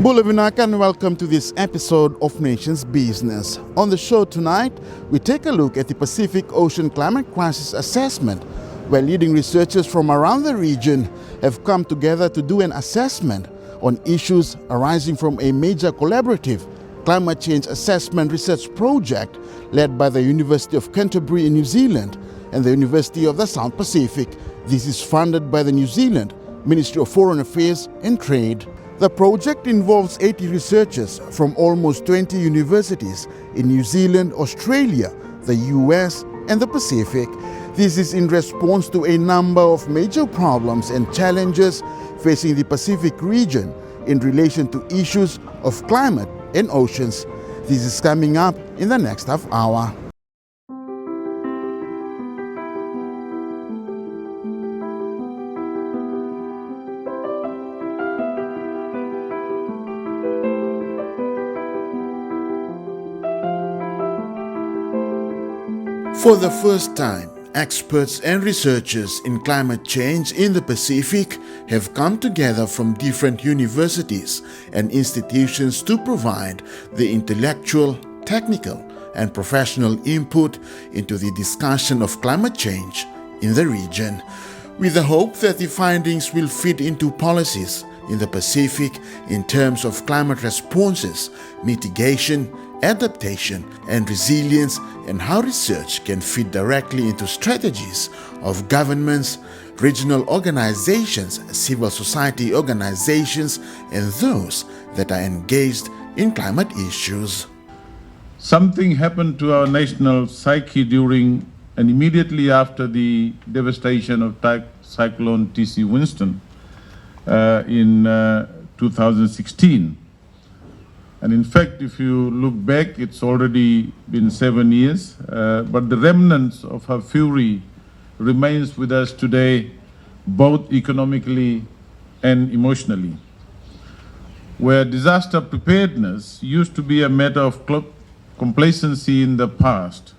Bulavinak and welcome to this episode of Nations Business. On the show tonight, we take a look at the Pacific Ocean Climate Crisis Assessment, where leading researchers from around the region have come together to do an assessment on issues arising from a major collaborative climate change assessment research project led by the University of Canterbury in New Zealand and the University of the South Pacific. This is funded by the New Zealand Ministry of Foreign Affairs and Trade. The project involves 80 researchers from almost 20 universities in New Zealand, Australia, the US, and the Pacific. This is in response to a number of major problems and challenges facing the Pacific region in relation to issues of climate and oceans. This is coming up in the next half hour. For the first time, experts and researchers in climate change in the Pacific have come together from different universities and institutions to provide the intellectual, technical, and professional input into the discussion of climate change in the region, with the hope that the findings will fit into policies in the Pacific in terms of climate responses, mitigation, adaptation, and resilience, and how research can fit directly into strategies of governments, regional organizations, civil society organizations, and those that are engaged in climate issues. Something happened to our national psyche during and immediately after the devastation of Cyclone T.C. Winston in 2016. And in fact, if you look back, it's already been 7 years, but the remnants of her fury remains with us today, both economically and emotionally. Where disaster preparedness used to be a matter of complacency in the past,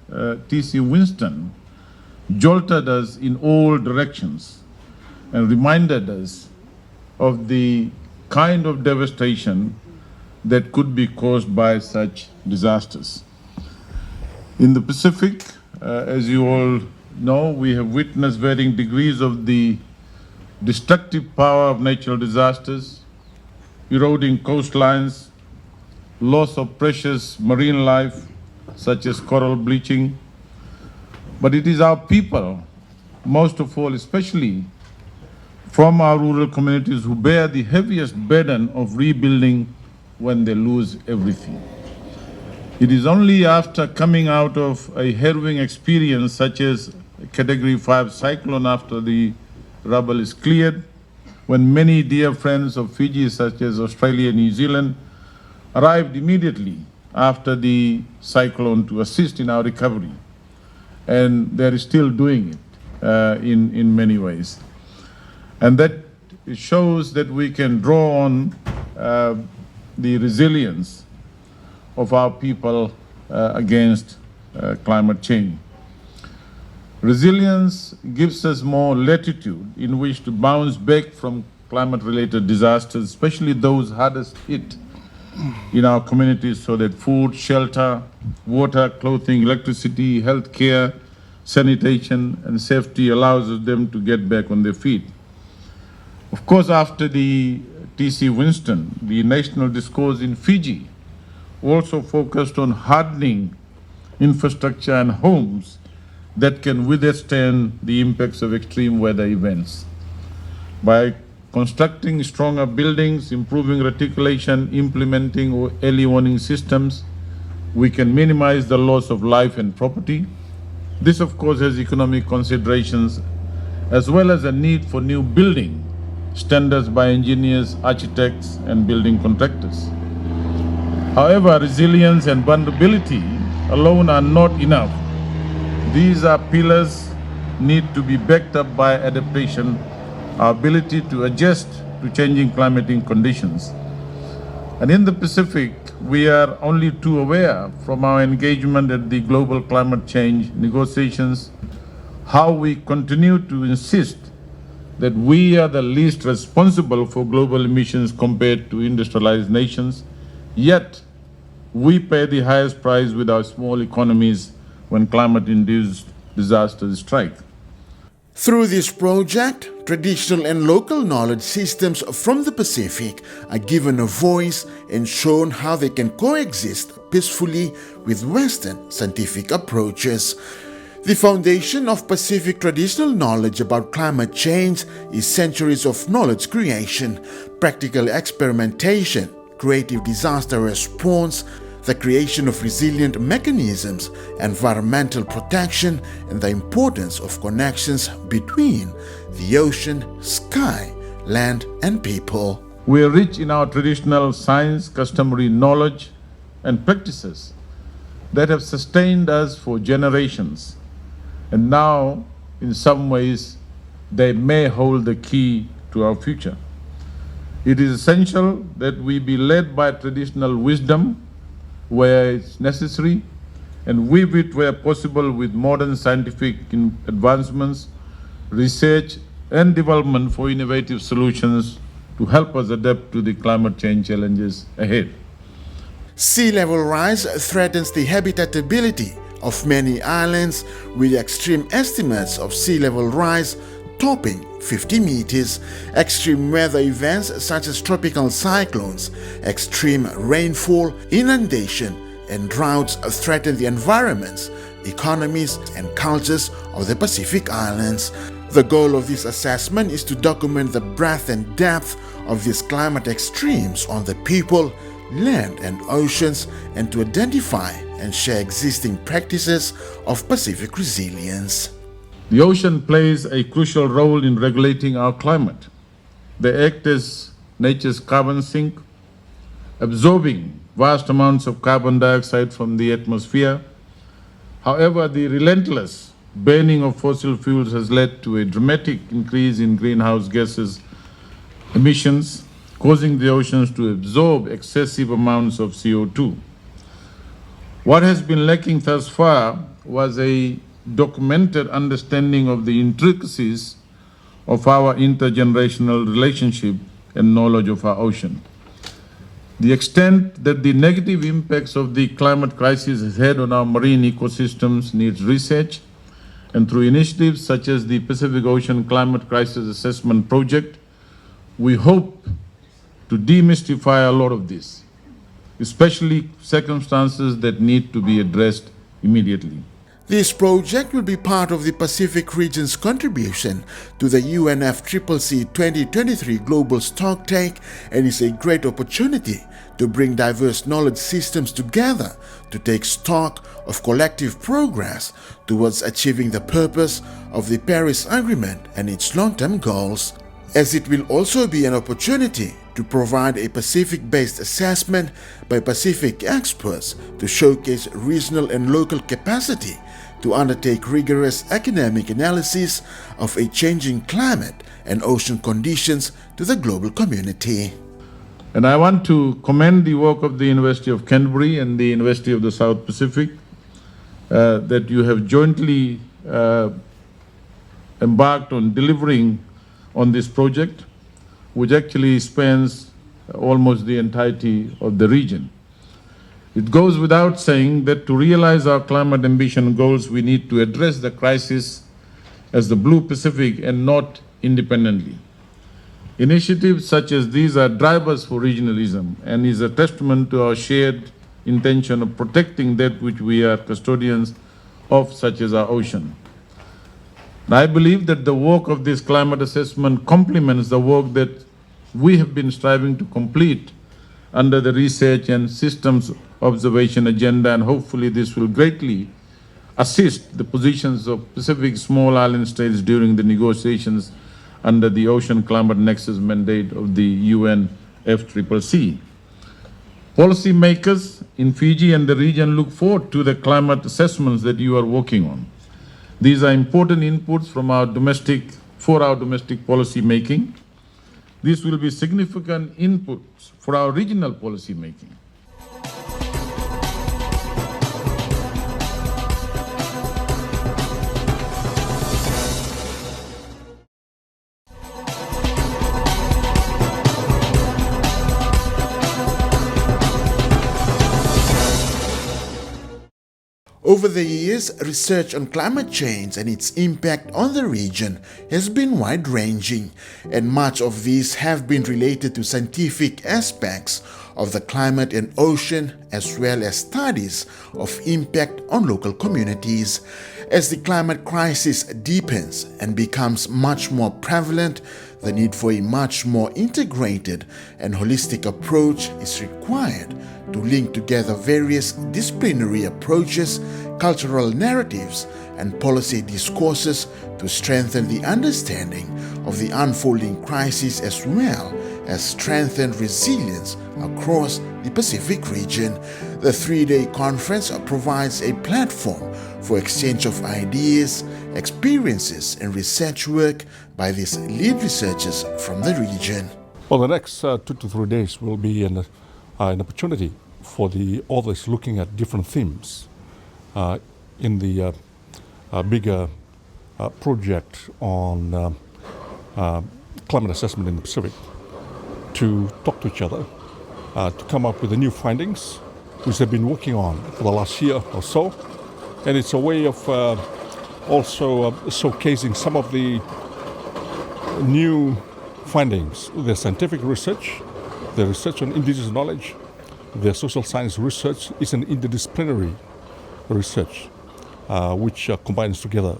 T.C. Winston jolted us in all directions and reminded us of the kind of devastation that could be caused by such disasters. In the Pacific, as you all know, we have witnessed varying degrees of the destructive power of natural disasters, eroding coastlines, loss of precious marine life, such as coral bleaching. But it is our people, most of all, especially from our rural communities, who bear the heaviest burden of rebuilding when they lose everything. It is only after coming out of a harrowing experience such as a Category 5 cyclone after the rubble is cleared, when many dear friends of Fiji, such as Australia and New Zealand, arrived immediately after the cyclone to assist in our recovery. And they're still doing it in many ways. And that shows that we can draw on the resilience of our people against climate change. Resilience gives us more latitude in which to bounce back from climate-related disasters, especially those hardest hit in our communities, so that food, shelter, water, clothing, electricity, healthcare, sanitation, and safety allows them to get back on their feet. Of course, after the T.C. Winston, the national discourse in Fiji also focused on hardening infrastructure and homes that can withstand the impacts of extreme weather events. By constructing stronger buildings, improving reticulation, implementing early warning systems, we can minimize the loss of life and property. This, of course, has economic considerations as well as a need for new building standards by engineers, architects, and building contractors. However, resilience and vulnerability alone are not enough. These are pillars need to be backed up by adaptation, our ability to adjust to changing climatic conditions. And in the Pacific, we are only too aware from our engagement at the global climate change negotiations how we continue to insist that we are the least responsible for global emissions compared to industrialized nations, yet we pay the highest price with our small economies when climate-induced disasters strike. Through this project, traditional and local knowledge systems from the Pacific are given a voice and shown how they can coexist peacefully with Western scientific approaches. The foundation of Pacific traditional knowledge about climate change is centuries of knowledge creation, practical experimentation, creative disaster response, the creation of resilient mechanisms, environmental protection, and the importance of connections between the ocean, sky, land, and people. We are rich in our traditional science, customary knowledge, and practices that have sustained us for generations. And now, in some ways, they may hold the key to our future. It is essential that we be led by traditional wisdom where it's necessary, and weave it where possible with modern scientific advancements, research, and development for innovative solutions to help us adapt to the climate change challenges ahead. Sea level rise threatens the habitability of many islands, with extreme estimates of sea level rise topping 50 meters. Extreme weather events such as tropical cyclones, extreme rainfall, inundation, and droughts threaten the environments, economies, and cultures of the Pacific Islands. The goal of this assessment is to document the breadth and depth of these climate extremes on the people, land, and oceans, and to identify and share existing practices of Pacific resilience. The ocean plays a crucial role in regulating our climate. They act as nature's carbon sink, absorbing vast amounts of carbon dioxide from the atmosphere. However, the relentless burning of fossil fuels has led to a dramatic increase in greenhouse gases emissions, causing the oceans to absorb excessive amounts of CO2. What has been lacking thus far was a documented understanding of the intricacies of our intergenerational relationship and knowledge of our ocean. The extent that the negative impacts of the climate crisis has had on our marine ecosystems needs research, and through initiatives such as the Pacific Ocean Climate Crisis Assessment Project, we hope to demystify a lot of this, especially circumstances that need to be addressed immediately. This project will be part of the Pacific region's contribution to the UNFCCC 2023 Global Stocktake, and is a great opportunity to bring diverse knowledge systems together to take stock of collective progress towards achieving the purpose of the Paris Agreement and its long-term goals. As it will also be an opportunity to provide a Pacific-based assessment by Pacific experts to showcase regional and local capacity to undertake rigorous academic analysis of a changing climate and ocean conditions to the global community. And I want to commend the work of the University of Canterbury and the University of the South Pacific that you have jointly embarked on delivering on this project, which actually spans almost the entirety of the region. It goes without saying that to realize our climate ambition goals, we need to address the crisis as the Blue Pacific and not independently. Initiatives such as these are drivers for regionalism and is a testament to our shared intention of protecting that which we are custodians of, such as our ocean. I believe that the work of this climate assessment complements the work that we have been striving to complete under the research and systems observation agenda, and hopefully this will greatly assist the positions of Pacific small island states during the negotiations under the Ocean Climate Nexus mandate of the UNFCCC. Policymakers in Fiji and the region look forward to the climate assessments that you are working on. These are important inputs for our domestic policy making. These will be significant inputs for our regional policy making. Over the years, research on climate change and its impact on the region has been wide-ranging, and much of these have been related to scientific aspects of the climate and ocean, as well as studies of impact on local communities. As the climate crisis deepens and becomes much more prevalent, the need for a much more integrated and holistic approach is required to link together various disciplinary approaches, cultural narratives, and policy discourses to strengthen the understanding of the unfolding crisis as well as strengthen resilience across the Pacific region. The three-day conference provides a platform for exchange of ideas, experiences, and research work by these lead researchers from the region. Well, the next 2 to 3 days will be an opportunity for the authors looking at different themes in the bigger project on climate assessment in the Pacific, to talk to each other, to come up with the new findings, which they've been working on for the last year or so. And it's a way of also showcasing some of the new findings, their scientific research, their research on indigenous knowledge, their social science research is an interdisciplinary research which combines together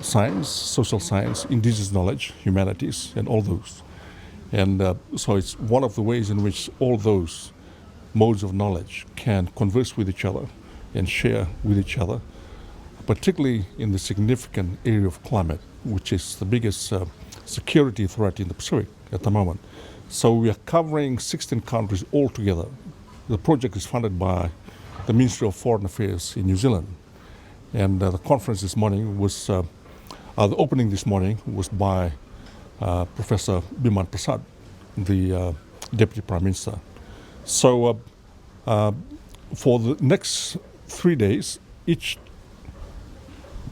science, social science, indigenous knowledge, humanities, and all those. And so it's one of the ways in which all those modes of knowledge can converse with each other and share with each other, particularly in the significant area of climate, which is the biggest security threat in the Pacific at the moment. So we are covering 16 countries altogether. The project is funded by the Ministry of Foreign Affairs in New Zealand. And the conference this morning was, the opening this morning was by Professor Biman Prasad, the Deputy Prime Minister. So for the next 3 days, each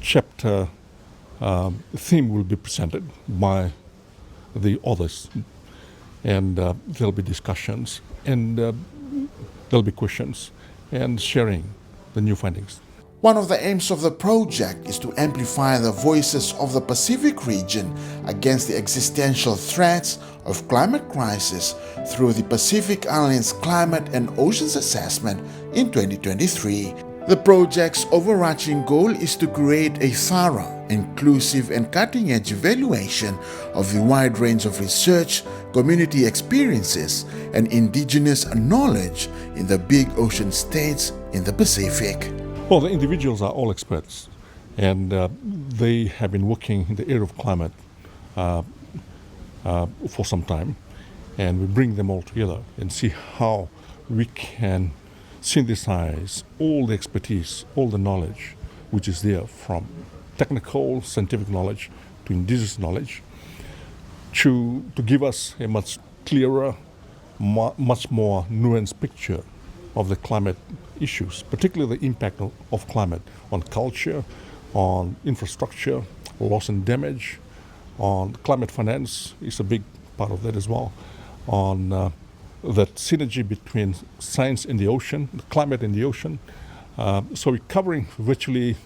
chapter theme will be presented by the authors, and there'll be discussions, and there'll be questions and sharing the new findings. One of the aims of the project is to amplify the voices of the Pacific region against the existential threats of climate crisis through the Pacific Islands Climate and Oceans Assessment in 2023. The project's overarching goal is to create a thorough, inclusive, and cutting-edge evaluation of the wide range of research, community experiences, and indigenous knowledge in the big ocean states in the Pacific. Well, the individuals are all experts, and they have been working in the area of climate for some time, and we bring them all together and see how we can synthesize all the expertise, all the knowledge which is there, from technical, scientific knowledge to indigenous knowledge, to give us a much clearer, much more nuanced picture of the climate issues, particularly the impact of climate on culture, on infrastructure, loss and damage, on climate finance is a big part of that as well, on that synergy between science and the ocean, the climate and the ocean. So we're covering virtually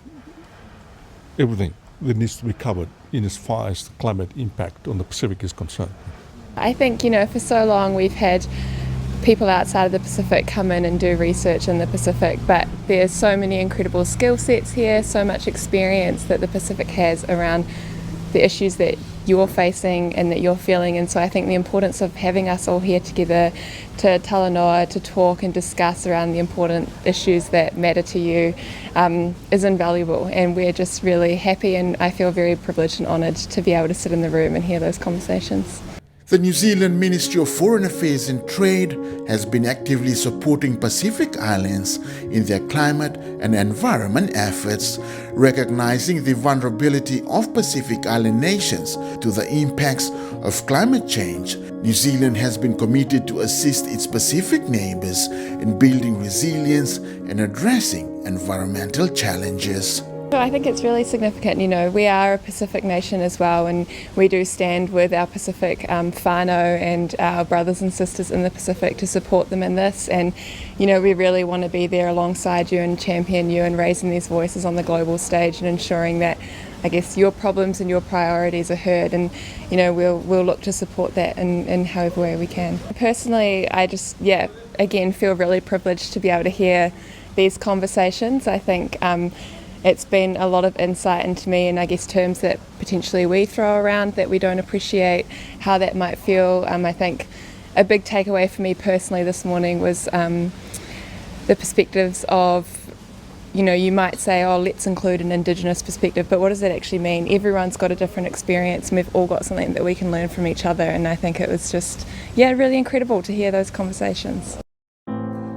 everything that needs to be covered in as far as the climate impact on the Pacific is concerned. I think, for so long we've had people outside of the Pacific come in and do research in the Pacific, but there's so many incredible skill sets here, so much experience that the Pacific has around the issues that you're facing and that you're feeling. And so I think the importance of having us all here together to talanoa, to talk and discuss around the important issues that matter to you is invaluable. And we're just really happy, and I feel very privileged and honoured to be able to sit in the room and hear those conversations. The New Zealand Ministry of Foreign Affairs and Trade has been actively supporting Pacific Islands in their climate and environment efforts, recognizing the vulnerability of Pacific Island nations to the impacts of climate change. New Zealand has been committed to assist its Pacific neighbors in building resilience and addressing environmental challenges. So I think it's really significant. You know, we are a Pacific nation as well, and we do stand with our Pacific whānau and our brothers and sisters in the Pacific to support them in this. And, you know, we really want to be there alongside you and champion you and raising these voices on the global stage and ensuring that, I guess, your problems and your priorities are heard. And, you know, we'll look to support that in however way we can. Personally, I just, again, feel really privileged to be able to hear these conversations. I think it's been a lot of insight into me and I guess terms that potentially we throw around that we don't appreciate how that might feel. I think a big takeaway for me personally this morning was the perspectives of, you know, you might say, oh, let's include an Indigenous perspective, but what does that actually mean? Everyone's got a different experience and we've all got something that we can learn from each other, and I think it was just, really incredible to hear those conversations.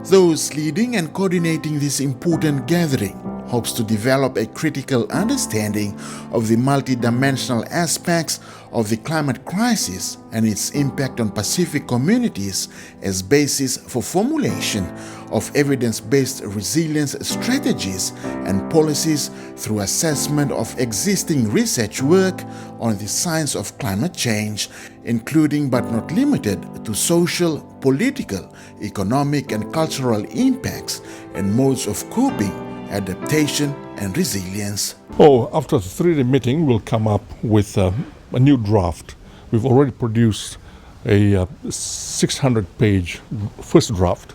Those leading and coordinating this important gathering hopes to develop a critical understanding of the multidimensional aspects of the climate crisis and its impact on Pacific communities as basis for formulation of evidence-based resilience strategies and policies through assessment of existing research work on the science of climate change, including but not limited to social, political, economic and cultural impacts and modes of coping, adaptation and resilience. After the 3-day meeting, we'll come up with a new draft. We've already produced a 600-page first draft,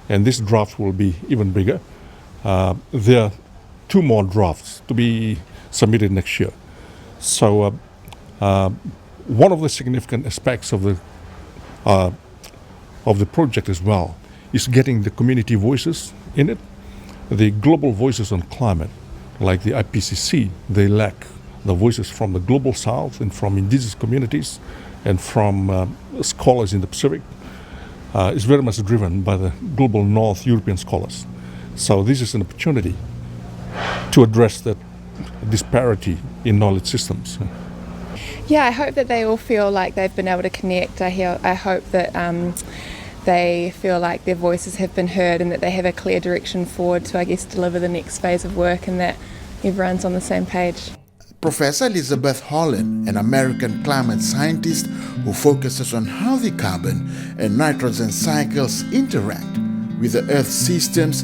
and this draft will be even bigger. There are 2 more drafts to be submitted next year. So one of the significant aspects of the project as well is getting the community voices in it. The global voices on climate, like the IPCC, they lack the voices from the global south and from indigenous communities and from scholars in the Pacific. It's very much driven by the global North European scholars. So this is an opportunity to address that disparity in knowledge systems. I hope that they all feel like they've been able to connect. I hope that they feel like their voices have been heard and that they have a clear direction forward to, I guess, deliver the next phase of work, and that everyone's on the same page. Professor Elizabeth Holland, an American climate scientist who focuses on how the carbon and nitrogen cycles interact with the Earth's systems,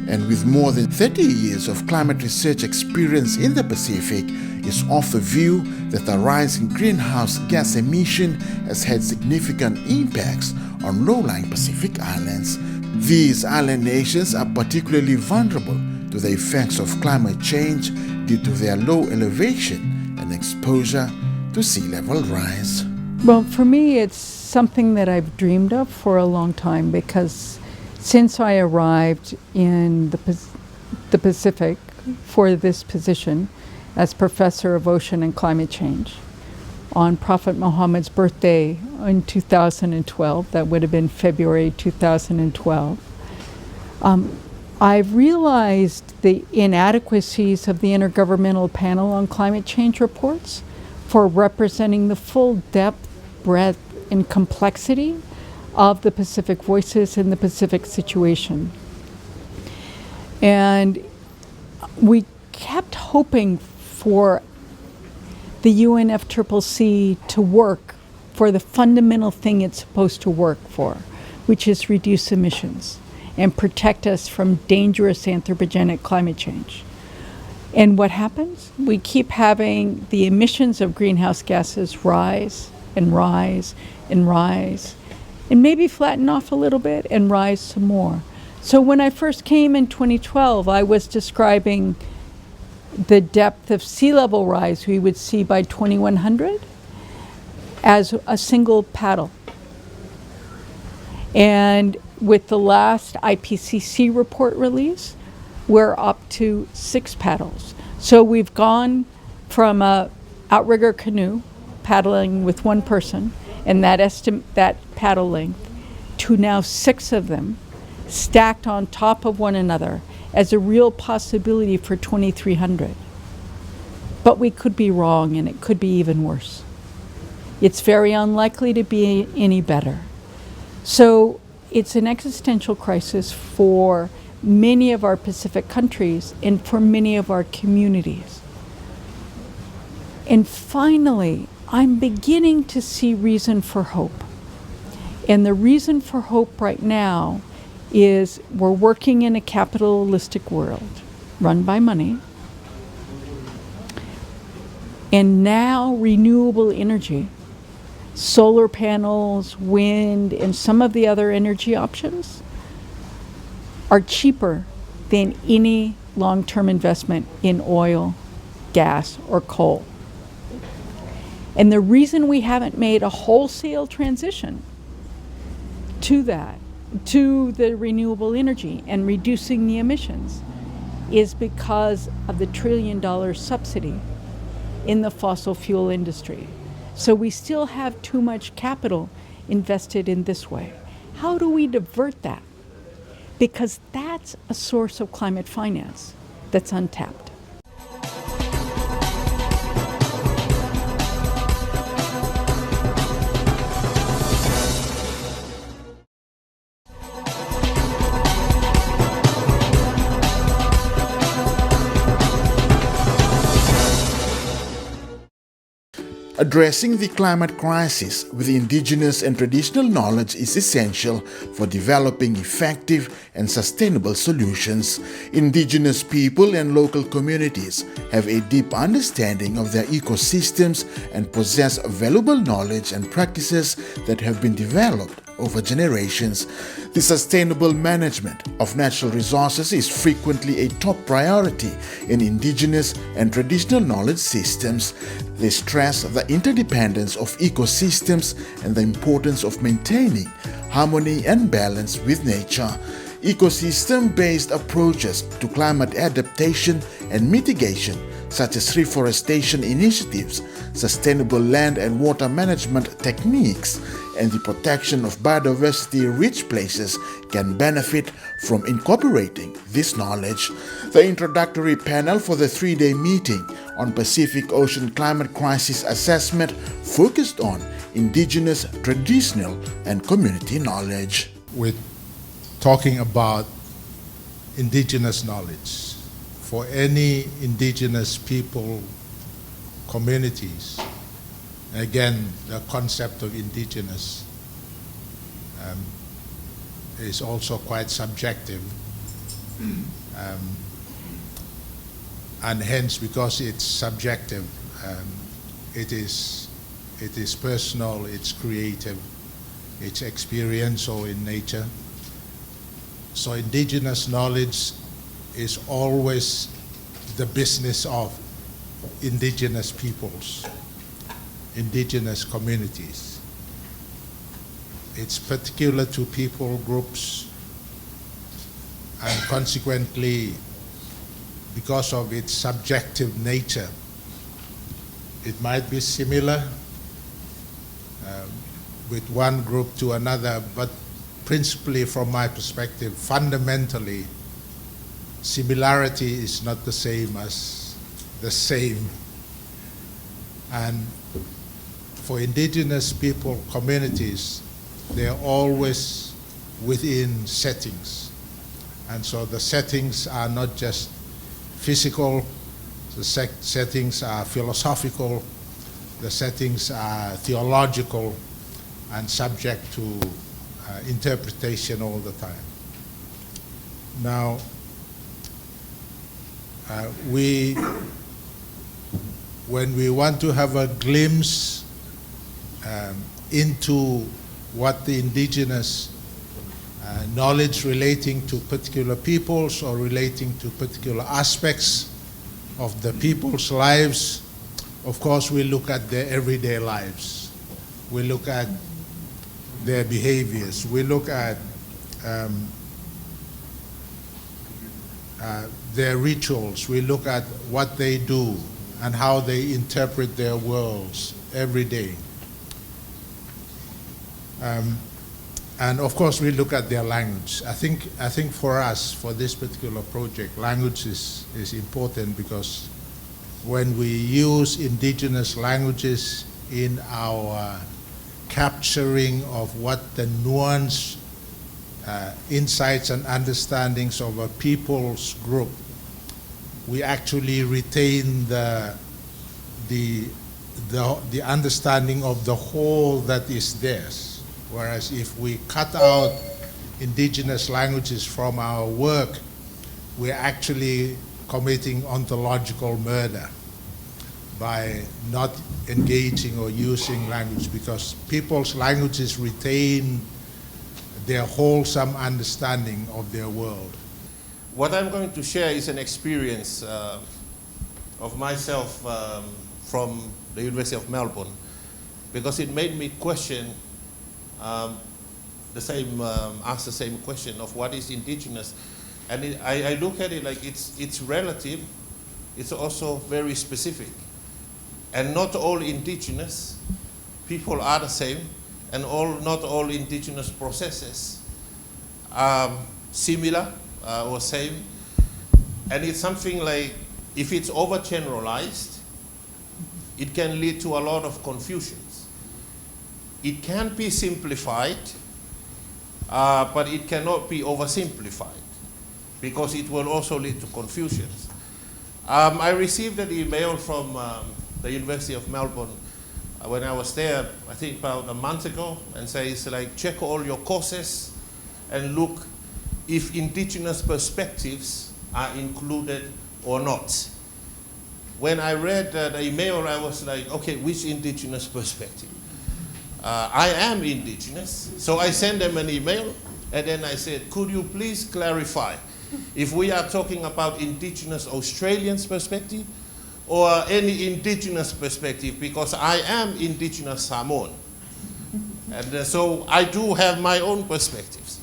and with more than 30 years of climate research experience in the Pacific, is of the view that the rise in greenhouse gas emission has had significant impacts on low-lying Pacific islands. These island nations are particularly vulnerable to the effects of climate change due to their low elevation and exposure to sea level rise. Well, for me, it's something that I've dreamed of for a long time, because since I arrived in the Pacific for this position as Professor of Ocean and Climate Change, on Prophet Muhammad's birthday in 2012, that would have been February 2012, I've realized the inadequacies of the Intergovernmental Panel on Climate Change reports for representing the full depth, breadth, and complexity of the Pacific voices in the Pacific situation. And we kept hoping for the UNFCCC to work for the fundamental thing it's supposed to work for, which is reduce emissions and protect us from dangerous anthropogenic climate change. And what happens? We keep having the emissions of greenhouse gases rise and rise and rise, and maybe flatten off a little bit and rise some more. So when I first came in 2012, I was describing the depth of sea level rise we would see by 2100 as a single paddle. And with the last IPCC report release, we're up to 6 paddles. So we've gone from a outrigger canoe paddling with 1 person and that paddle length to now 6 of them stacked on top of one another as a real possibility for 2300. But we could be wrong, and it could be even worse. It's very unlikely to be any better. So it's an existential crisis for many of our Pacific countries and for many of our communities. And finally, I'm beginning to see reason for hope. And the reason for hope right now is we're working in a capitalistic world run by money. And now renewable energy, solar panels, wind, and some of the other energy options are cheaper than any long-term investment in oil, gas, or coal. And the reason we haven't made a wholesale transition to that, to the renewable energy and reducing the emissions, is because of the $1 trillion subsidy in the fossil fuel industry. So we still have too much capital invested in this way. How do we divert that? Because that's a source of climate finance that's untapped. Addressing the climate crisis with indigenous and traditional knowledge is essential for developing effective and sustainable solutions. Indigenous people and local communities have a deep understanding of their ecosystems and possess valuable knowledge and practices that have been developed over generations. The sustainable management of natural resources is frequently a top priority in indigenous and traditional knowledge systems. They stress the interdependence of ecosystems and the importance of maintaining harmony and balance with nature. Ecosystem-based approaches to climate adaptation and mitigation, such as reforestation initiatives, sustainable land and water management techniques, and the protection of biodiversity-rich places can benefit from incorporating this knowledge. The introductory panel for the 3-day meeting on Pacific Ocean Climate Crisis Assessment focused on indigenous, traditional, and community knowledge. We're talking about indigenous knowledge. For any indigenous people, communities, again, the concept of indigenous is also quite subjective. And hence, because it's subjective, it is personal, it's creative, it's experiential in nature. So indigenous knowledge is always the business of indigenous peoples, indigenous communities. It's particular to people groups, and consequently, because of its subjective nature, it might be similar with one group to another, but principally from my perspective, fundamentally, similarity is not the same as the same. And for indigenous people, communities, they're always within settings. And so the settings are not just physical, the settings are philosophical, the settings are theological, and subject to interpretation all the time. Now, when we want to have a glimpse into what the indigenous knowledge relating to particular peoples or relating to particular aspects of the people's lives, of course we look at their everyday lives. We look at their behaviors. We look at their rituals. We look at what they do and how they interpret their worlds every day. And of course, we look at their language. I think for us, for this particular project, language is important, because when we use indigenous languages in our capturing of what the nuance insights and understandings of a people's group, we actually retain the understanding of the whole that is theirs. Whereas if we cut out indigenous languages from our work, we're actually committing ontological murder by not engaging or using language, because people's languages retain their wholesome understanding of their world. What I'm going to share is an experience of myself from the University of Melbourne, because it made me question ask the same question of what is indigenous. And I look at it like it's relative, it's also very specific. And not all indigenous people are the same, and not all indigenous processes are similar or same. And it's something like, if it's overgeneralized, it can lead to a lot of confusions. It can be simplified, but it cannot be oversimplified, because it will also lead to confusions. I received an email from the University of Melbourne when I was there, I think about a month ago, and says like, check all your courses and look if indigenous perspectives are included or not. When I read the email, I was like, okay, which indigenous perspective? I am indigenous, so I sent them an email, and then I said, could you please clarify if we are talking about indigenous Australians' perspective or any indigenous perspective, because I am indigenous Samoan. And so I do have my own perspectives.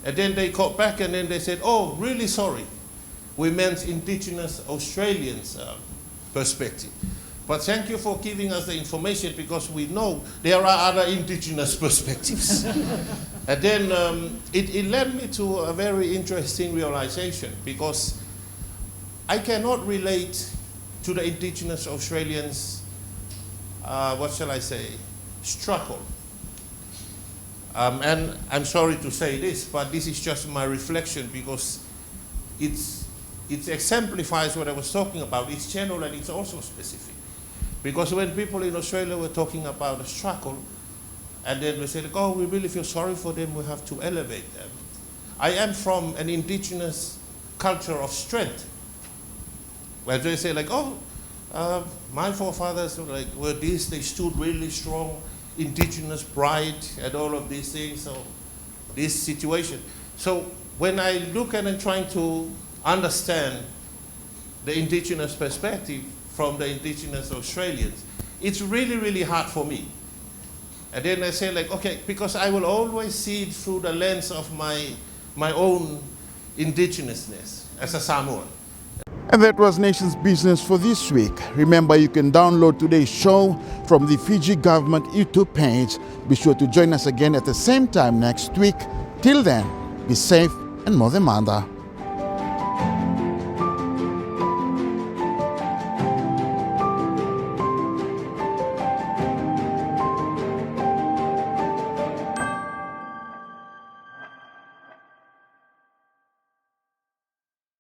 And then they called back and then they said, oh, really sorry. We meant indigenous Australians' perspective. But thank you for giving us the information, because we know there are other indigenous perspectives. And then it led me to a very interesting realization, because I cannot relate to the indigenous Australians, what shall I say, struggle. And I'm sorry to say this, but this is just my reflection, because it exemplifies what I was talking about. It's general and it's also specific. Because when people in Australia were talking about a struggle, and then we said, oh, we really feel sorry for them, we have to elevate them. I am from an indigenous culture of strength, where they say like, oh, my forefathers were this, they stood really strong, indigenous pride and all of these things, so this situation. So when I look at and trying to understand the indigenous perspective from the indigenous Australians, it's really, really hard for me. And then I say like, okay, because I will always see it through the lens of my own indigenousness as a Samoan. And that was Nation's Business for this week. Remember, you can download today's show from the Fiji government YouTube page. Be sure to join us again at the same time next week. Till then, be safe and Mother Manda.